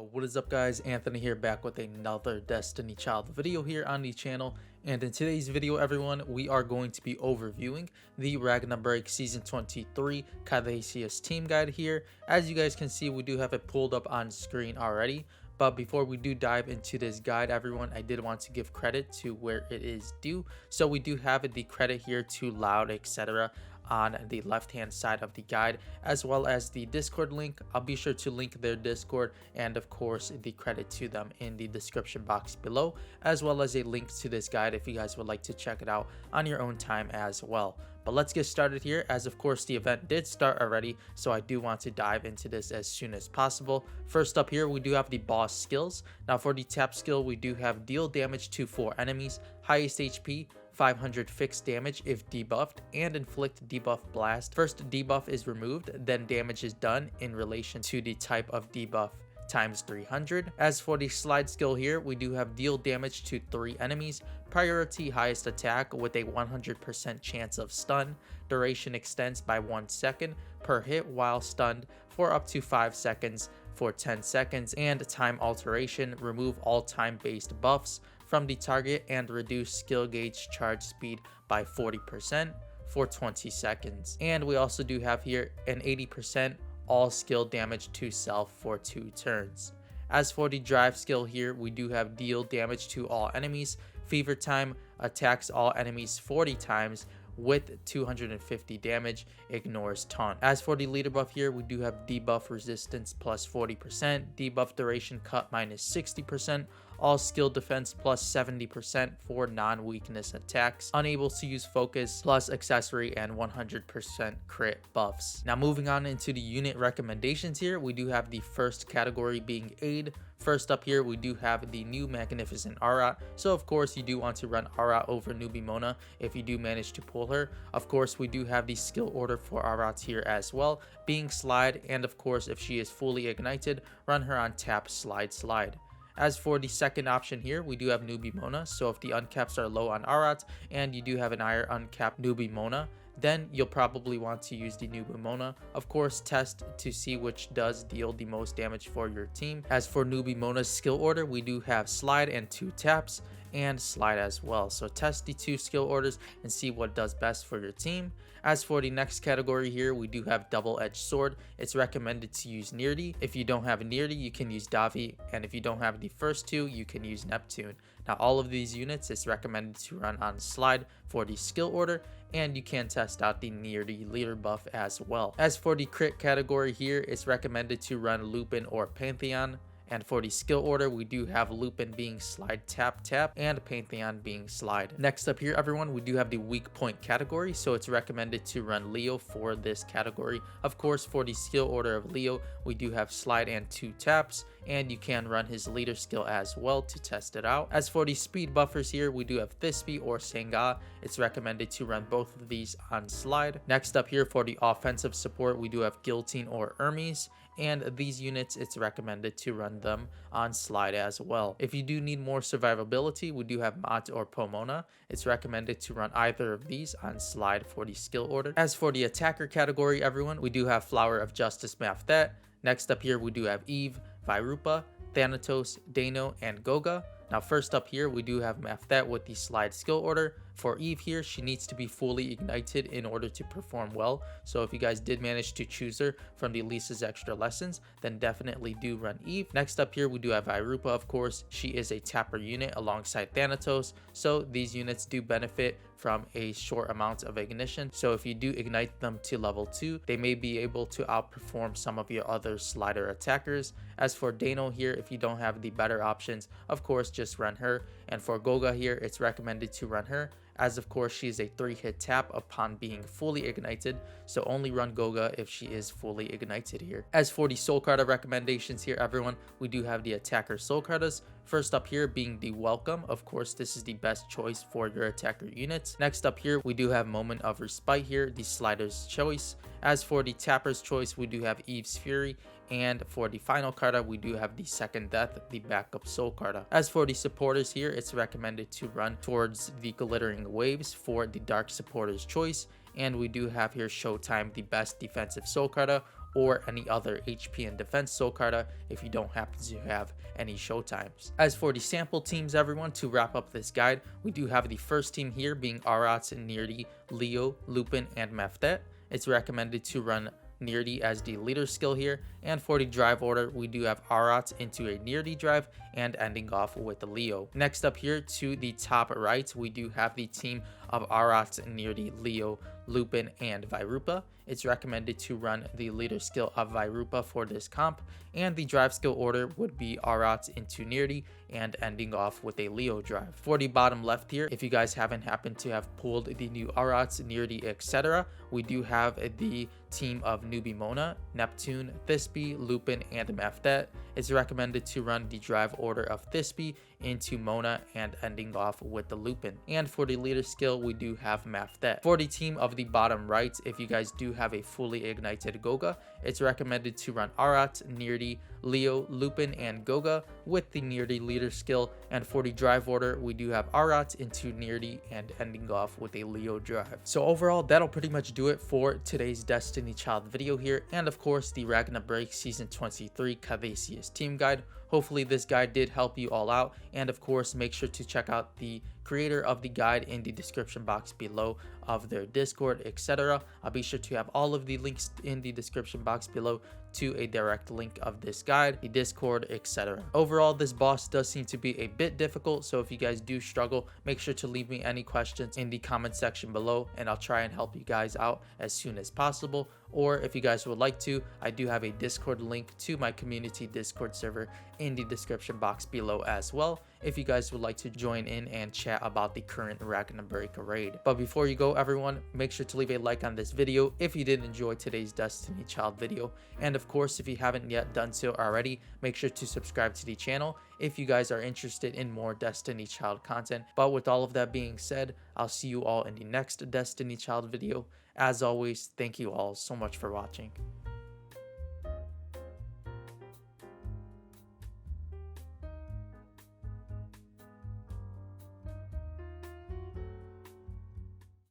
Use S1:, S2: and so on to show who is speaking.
S1: Yo, what is up guys? Anthony here, back with another Destiny Child video here on the channel. And in today's video everyone, we are going to be overviewing the Ragna Break Season 23 Caduceus team guide here. As you guys can see, we do have it pulled up on screen already. But before we do dive into this guide everyone, I did want to give credit to where it is due. So we do have the credit here to Loud, etc. on the left hand side of the guide, as well as the Discord link. I'll be sure to link their Discord and of course the credit to them in the description box below, as well as a link to this guide if you guys would like to check it out on your own time as well. But let's get started here, as of course the event did start already, so I do want to dive into this as soon as possible. First up here, we do have the boss skills. Now for the tap skill, we do have deal damage to 4 enemies, highest HP, 500 fixed damage if debuffed, and inflict debuff blast. First debuff is removed, then damage is done in relation to the type of debuff times 300. As for the slide skill here, we do have deal damage to 3 enemies, priority highest attack with a 100% chance of stun, duration extends by 1 second per hit while stunned for up to 5 seconds for 10 seconds, and time alteration, remove all time based buffs from the target and reduce skill gauge charge speed by 40% for 20 seconds. And we also do have here an 80% all skill damage to self for 2 turns. As for the drive skill here, we do have deal damage to all enemies, fever time, attacks all enemies 40 times with 250 damage, ignores taunt. As for the leader buff here, we do have debuff resistance plus 40%, debuff duration cut minus 60%, all skill defense plus 70% for non-weakness attacks, unable to use focus plus accessory, and 100% crit buffs. Now moving on into the unit recommendations here, we do have the first category being aid. First up here, we do have the new Magnificent Arat. So of course you do want to run Arat over Newbie Mona if you do manage to pull her. Of course we do have the skill order for Arat here as well, being slide, and of course if she is fully ignited, run her on tap slide. As for the second option here, we do have Newbie Mona. So if the uncaps are low on Arat and you do have an higher uncapped Newbie Mona, then you'll probably want to use the Newbie Mona. Of course, test to see which does deal the most damage for your team. As for Newbie Mona's skill order, we do have slide and 2 taps, and slide as well. So test the 2 skill orders and see what does best for your team. As for the next category here, we do have double-edged sword. It's recommended to use Neardy. If you don't have Neardy, you can use Davi, and if you don't have the first 2, you can use Neptune. Now all of these units, it's recommended to run on slide for the skill order, and you can test out the Neardy leader buff as well. As for the crit category here, it's recommended to run Lupin or Pantheon. And for the skill order, we do have Lupin being slide tap and Pantheon being slide. Next up here everyone, we do have the weak point category, so it's recommended to run Leo for this category. Of course for the skill order of Leo, we do have slide and 2 taps, and you can run his leader skill as well to test it out. As for the speed buffers here, we do have Thisbe or Senga. It's recommended to run both of these on slide. Next up here for the offensive support, we do have Guillotine or Hermes, and these units, it's recommended to run them on slide as well. If you do need more survivability, we do have Mat or Pomona. It's recommended to run either of these on slide for the skill order. As for the attacker category everyone, we do have Flower of Justice Maftet. Next up here we do have Eve, Vairupa, Thanatos, Dano, and Goga. Now first up here we do have Maftet with the slide skill order. For Eve here, she needs to be fully ignited in order to perform well. So if you guys did manage to choose her from the Lisa's Extra Lessons, then definitely do run Eve. Next up here we do have Vairupa, of course. She is a tapper unit alongside Thanatos, so these units do benefit from a short amount of ignition. So if you do ignite them to level 2, they may be able to outperform some of your other slider attackers. As for Dano here, if you don't have the better options, of course just run her. And for Goga here, it's recommended to run her, as of course she is a 3-hit tap upon being fully ignited, so only run Goga if she is fully ignited here. As for the soul carda recommendations here everyone, we do have the attacker soul cardas. First up here being the Welcome. Of course this is the best choice for your attacker units. Next up here we do have Moment of Respite here, the slider's choice. As for the tapper's choice, we do have Eve's Fury, and for the final carta we do have the Second Death, the backup soul carta. As for the supporters here, it's recommended to run towards the Glittering Waves for the dark supporter's choice, and we do have here Showtime, the best defensive soul carta, or any other HP and defense soul carta if you don't happen to have any showtimes. As for the sample teams, everyone, to wrap up this guide, we do have the first team here being Arats, Nirdi, Leo, Lupin, and Meftet. It's recommended to run Nirdi as the leader skill here, and for the drive order, we do have Arats into a Nirdi drive and ending off with the Leo. Next up here to the top right, we do have the team of Arats, Nirdi, Leo, Lupin, and Vairupa. It's recommended to run the leader skill of Vairupa for this comp, and the drive skill order would be Arats into Nirdi and ending off with a Leo drive. For the bottom left here, if you guys haven't happened to have pulled the new Arats, Nirdi, etc., we do have the team of Newbie Mona, Neptune, Thisbe, Lupin, and Meftet. It's recommended to run the drive order of Thisbe into Mona and ending off with the Lupin. And for the leader skill, we do have Meftet. For the team of the bottom right, if you guys do have a fully ignited Goga, it's recommended to run Arat, Nirdi, Leo, Lupin, and Goga with the Nirdi leader skill. And for the drive order, we do have Arat into Nirdi and ending off with a Leo drive. So overall, that'll pretty much do it for today's Destiny Child video here, and of course the Ragna Break Season 23 Caduceus team guide. Hopefully this guide did help you all out, and of course make sure to check out the creator of the guide in the description box below of their Discord, etc. I'll be sure to have all of the links in the description box below to a direct link of this guide, the Discord, etc. Overall, this boss does seem to be a bit difficult, so if you guys do struggle, make sure to leave me any questions in the comment section below, and I'll try and help you guys out as soon as possible. Or if you guys would like to, I do have a Discord link to my community Discord server in the description box below as well, if you guys would like to join in and chat about the current Ragna Break raid. But before you go, everyone, make sure to leave a like on this video if you did enjoy today's Destiny Child video, and of course if you haven't yet done so already, make sure to subscribe to the channel if you guys are interested in more Destiny Child content. But with all of that being said, I'll see you all in the next Destiny Child video. As always, thank you all so much for watching.